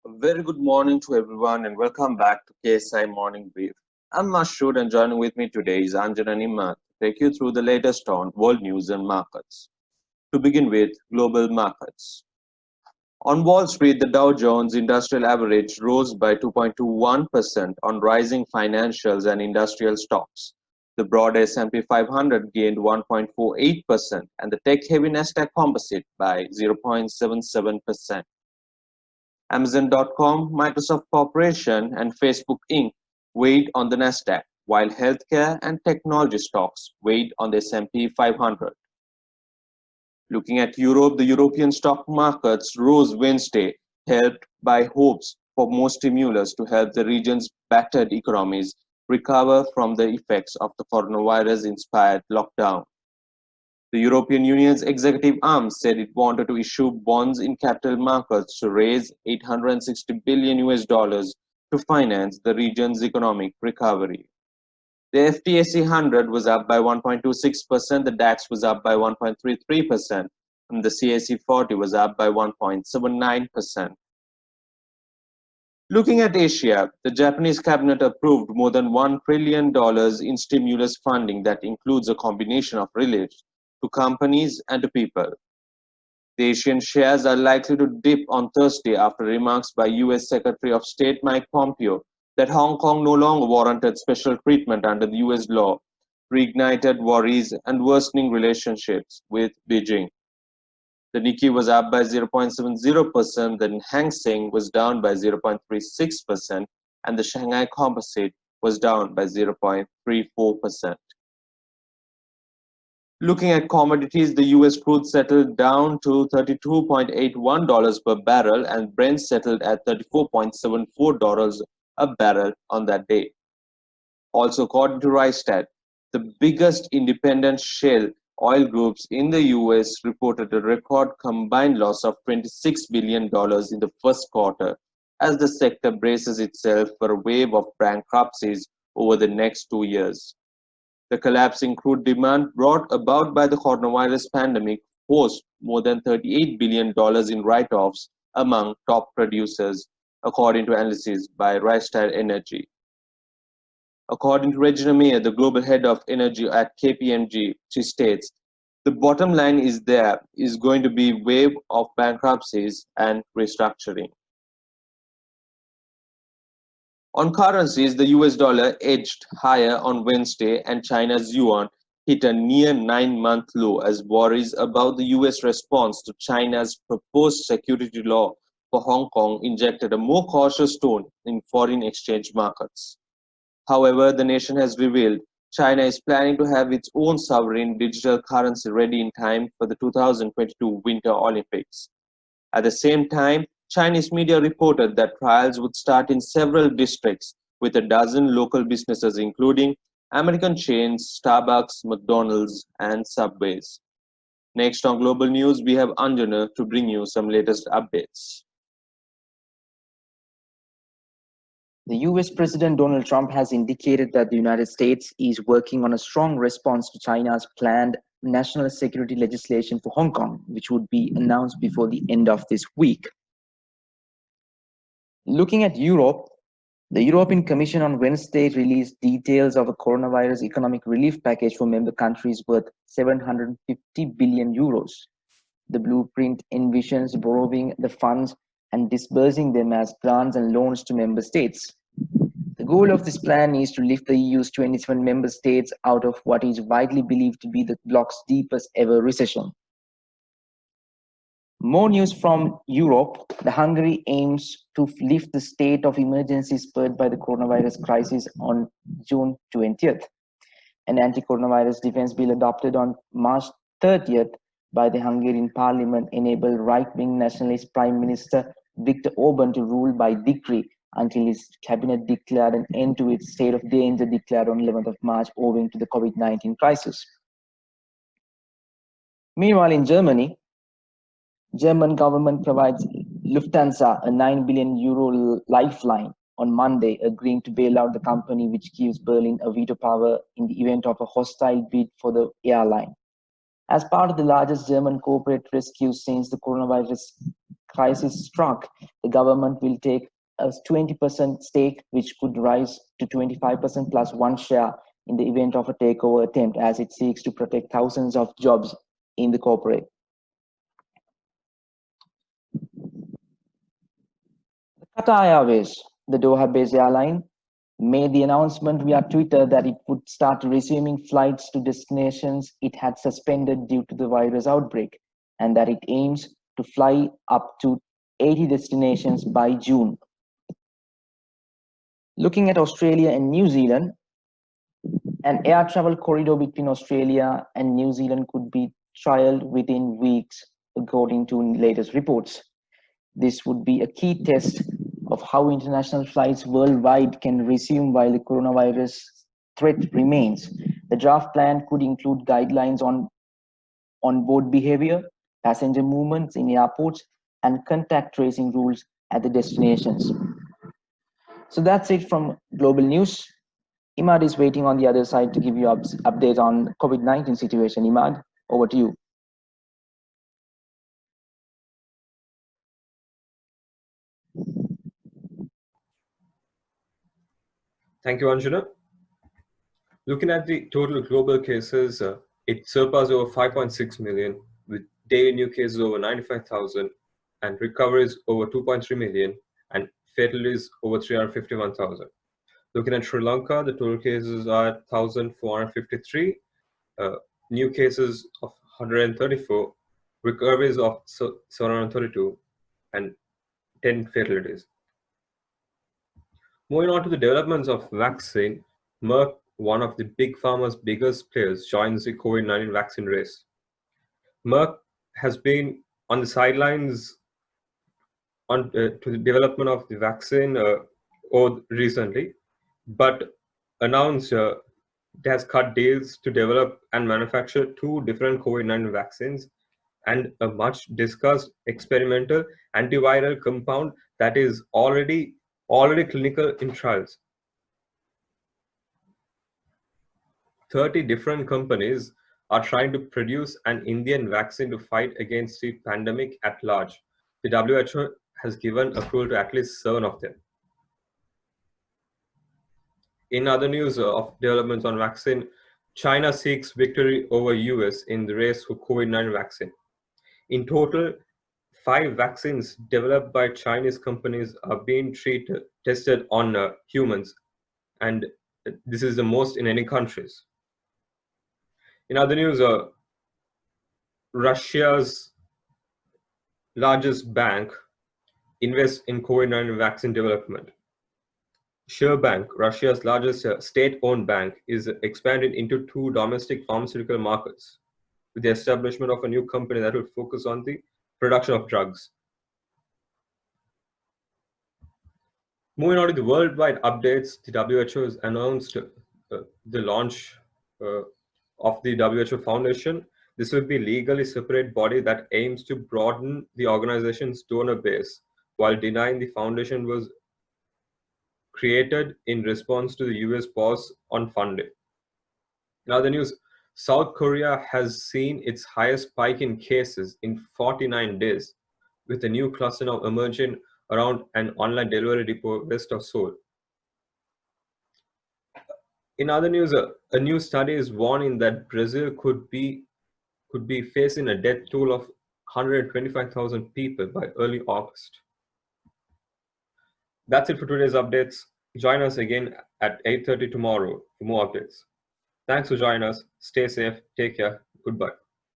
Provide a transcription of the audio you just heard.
A very good morning to everyone and welcome back to KSI Morning Brief. I'm Mashood and joining with me today is Anjana Nimmat to take you through the latest on world news and markets. To begin with, global markets. On Wall Street, the Dow Jones Industrial Average rose by 2.21% on rising financials and industrial stocks. The broad S&P 500 gained 1.48% and the tech-heavy Nasdaq Composite by 0.77%. Amazon.com, Microsoft Corporation, and Facebook Inc. weighed on the Nasdaq, while healthcare and technology stocks weighed on the S&P 500. Looking at Europe, the European stock markets rose Wednesday, helped by hopes for more stimulus to help the region's battered economies recover from the effects of the coronavirus-inspired lockdown. The European Union's executive arm said it wanted to issue bonds in capital markets to raise 860 billion US dollars to finance the region's economic recovery. The FTSE 100 was up by 1.26%, the DAX was up by 1.33%, and the CAC 40 was up by 1.79%. Looking at Asia, the Japanese cabinet approved more than $1 trillion in stimulus funding that includes a combination of relief to companies and to people. The Asian shares are likely to dip on Thursday after remarks by US Secretary of State Mike Pompeo that Hong Kong no longer warranted special treatment under the US law, reignited worries and worsening relationships with Beijing. The Nikkei was up by 0.70%, the Hang Seng was down by 0.36%, and the Shanghai Composite was down by 0.34%. Looking at commodities, the US crude settled down to $32.81 per barrel and Brent settled at $34.74 a barrel on that day. Also, according to Rystad, the biggest independent shale oil groups in the US reported a record combined loss of $26 billion in the first quarter as the sector braces itself for a wave of bankruptcies over the next 2 years. The collapse in crude demand brought about by the coronavirus pandemic forced more than $38 billion in write-offs among top producers, according to analysis by Rystad Energy. According to Regina Mayer, the global head of energy at KPMG, she states, the bottom line is there is going to be a wave of bankruptcies and restructuring. On currencies, the US dollar edged higher on Wednesday and China's yuan hit a near 9-month low as worries about the US response to China's proposed security law for Hong Kong injected a more cautious tone in foreign exchange markets. However, the nation has revealed China is planning to have its own sovereign digital currency ready in time for the 2022 Winter Olympics. At the same time, Chinese media reported that trials would start in several districts with a dozen local businesses including American chains, Starbucks, McDonald's, and Subways. Next on Global News, we have Anjana to bring you some latest updates. The US President Donald Trump has indicated that the United States is working on a strong response to China's planned national security legislation for Hong Kong, which would be announced before the end of this week. Looking at Europe, the European Commission on Wednesday released details of a coronavirus economic relief package for member countries worth 750 billion euros. The blueprint envisions borrowing the funds and disbursing them as grants and loans to member states. The goal of this plan is to lift the EU's 27 member states out of what is widely believed to be the bloc's deepest ever recession. More news from Europe. The Hungary aims to lift the state of emergency spurred by the coronavirus crisis on June 20th. An anti-coronavirus defense bill adopted on March 30th by the Hungarian parliament enabled right-wing nationalist Prime Minister Viktor Orban to rule by decree until his cabinet declared an end to its state of danger declared on 11th of March owing to the COVID-19 crisis. Meanwhile, in Germany, German government provides Lufthansa a 9 billion euro lifeline on Monday, agreeing to bail out the company, which gives Berlin a veto power in the event of a hostile bid for the airline. As part of the largest German corporate rescue since the coronavirus crisis struck, the government will take a 20% stake, which could rise to 25% plus one share in the event of a takeover attempt, as it seeks to protect thousands of jobs in the corporate. Qatar Airways, the Doha-based airline, made the announcement via Twitter that it would start resuming flights to destinations it had suspended due to the virus outbreak, and that it aims to fly up to 80 destinations by June. Looking at Australia and New Zealand, an air travel corridor between Australia and New Zealand could be trialed within weeks, according to latest reports. This would be a key test of how international flights worldwide can resume while the coronavirus threat remains. The draft plan could include guidelines on onboard behavior, passenger movements in airports, and contact tracing rules at the destinations. So that's it from global news. Imad is waiting on the other side to give you update on COVID-19 situation. Imad, over to you. Thank you, Anjana. Looking at the total global cases, it surpassed over 5.6 million, with daily new cases over 95,000, and recoveries over 2.3 million, and fatalities over 351,000. Looking at Sri Lanka, the total cases are 1,453, new cases of 134, recoveries of 732, and 10 fatalities. Moving on to the developments of vaccine, Merck, one of the big pharma's biggest players, joins the COVID-19 vaccine race. Merck has been on the sidelines to the development of the vaccine recently, but announced it has cut deals to develop and manufacture two different COVID-19 vaccines and a much discussed experimental antiviral compound that is already clinical in trials. 30 different companies are trying to produce an Indian vaccine to fight against the pandemic at large. The WHO has given approval to at least 7 of them. In other news of developments on vaccine, China seeks victory over US in the race for COVID-19 vaccine. In total, 5 vaccines developed by Chinese companies are being tested on humans, and this is the most in any countries. In other news, Russia's largest bank invests in COVID-19 vaccine development. Bank, Russia's largest state-owned bank, is expanded into 2 domestic pharmaceutical markets with the establishment of a new company that will focus on the production of drugs. Moving on to the worldwide updates, the WHO has announced the launch of the WHO Foundation. This will be a legally separate body that aims to broaden the organization's donor base while denying the foundation was created in response to the US pause on funding. In other news, South Korea has seen its highest spike in cases in 49 days, with a new cluster now emerging around an online delivery depot west of Seoul. In other news, a new study is warning that Brazil could be facing a death toll of 125,000 people by early August. That's it for today's updates. Join us again at 8:30 tomorrow for more updates. Thanks for joining us. Stay safe. Take care. Goodbye.